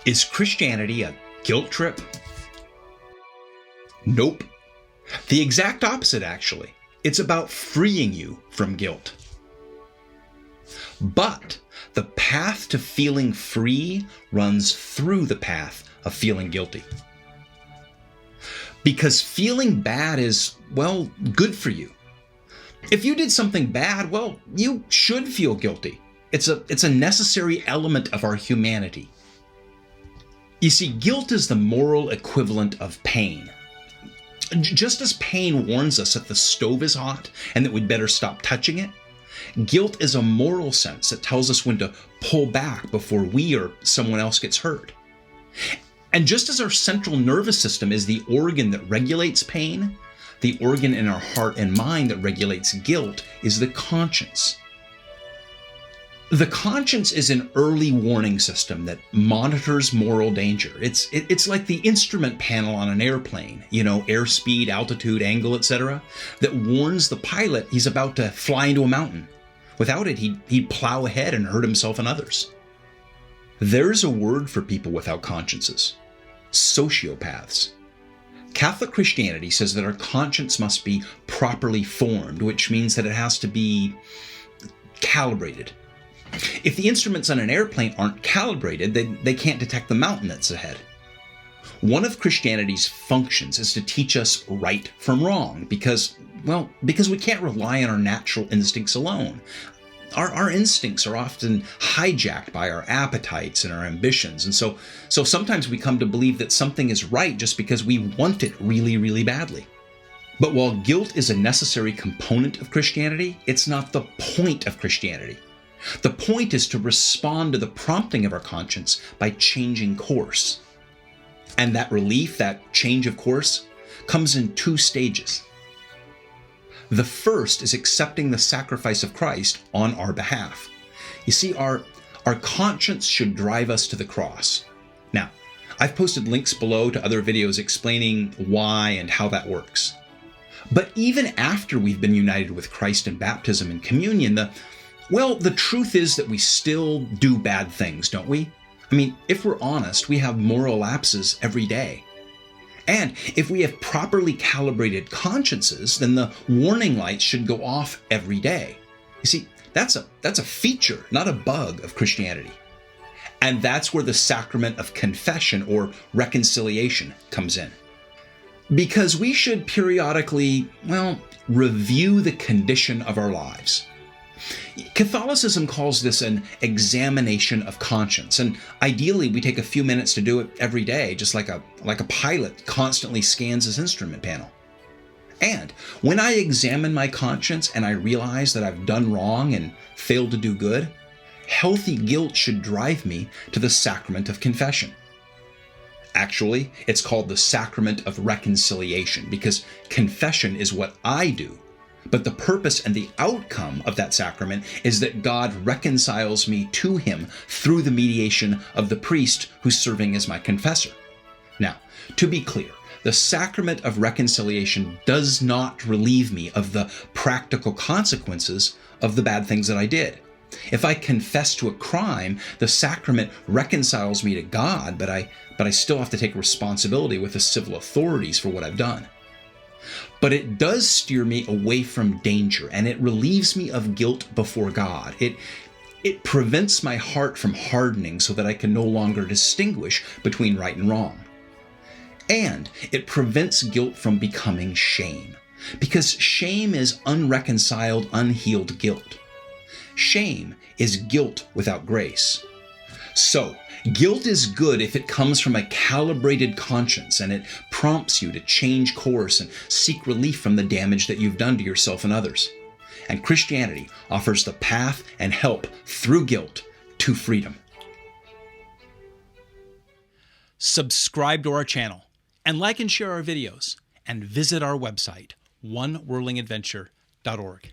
Is Christianity a guilt trip? Nope. The exact opposite, actually. It's about freeing you from guilt. But the path to feeling free runs through the path of feeling guilty. Because feeling bad is, well, good for you. If you did something bad, well, you should feel guilty. It's a necessary element of our humanity. You see, guilt is the moral equivalent of pain. Just as pain warns us that the stove is hot and that we'd better stop touching it, guilt is a moral sense that tells us when to pull back before we or someone else gets hurt. And just as our central nervous system is the organ that regulates pain, the organ in our heart and mind that regulates guilt is the conscience. The conscience is an early warning system that monitors moral danger. It's like the instrument panel on an airplane, airspeed, altitude, angle, etc., that warns the pilot he's about to fly into a mountain. Without it, he'd plow ahead and hurt himself and others. There's a word for people without consciences: sociopaths. Catholic Christianity says that our conscience must be properly formed, which means that it has to be calibrated. If the instruments on an airplane aren't calibrated, they can't detect the mountain that's ahead. One of Christianity's functions is to teach us right from wrong because we can't rely on our natural instincts alone. Our instincts are often hijacked by our appetites and our ambitions. And so sometimes we come to believe that something is right just because we want it really, really badly. But while guilt is a necessary component of Christianity, it's not the point of Christianity. The point is to respond to the prompting of our conscience by changing course. And that relief, that change of course, comes in two stages. The first is accepting the sacrifice of Christ on our behalf. You see, our conscience should drive us to the cross. Now, I've posted links below to other videos explaining why and how that works. But even after we've been united with Christ in baptism and communion, the truth is that we still do bad things, don't we? I mean, if we're honest, we have moral lapses every day. And if we have properly calibrated consciences, then the warning lights should go off every day. You see, that's a feature, not a bug of Christianity. And that's where the sacrament of confession or reconciliation comes in. Because we should periodically, review the condition of our lives. Catholicism calls this an examination of conscience, and ideally we take a few minutes to do it every day, just like a pilot constantly scans his instrument panel. And when I examine my conscience and I realize that I've done wrong and failed to do good, healthy guilt should drive me to the sacrament of confession. Actually, it's called the sacrament of reconciliation because confession is what I do. But the purpose and the outcome of that sacrament is that God reconciles me to him through the mediation of the priest who's serving as my confessor. Now, to be clear, the sacrament of reconciliation does not relieve me of the practical consequences of the bad things that I did. If I confess to a crime, the sacrament reconciles me to God, but I still have to take responsibility with the civil authorities for what I've done. But it does steer me away from danger, and it relieves me of guilt before God. It prevents my heart from hardening so that I can no longer distinguish between right and wrong. And it prevents guilt from becoming shame, because shame is unreconciled, unhealed guilt. Shame is guilt without grace. So, guilt is good if it comes from a calibrated conscience and it prompts you to change course and seek relief from the damage that you've done to yourself and others. And Christianity offers the path and help through guilt to freedom. Subscribe to our channel and like and share our videos, and visit our website, onewhirlingadventure.org.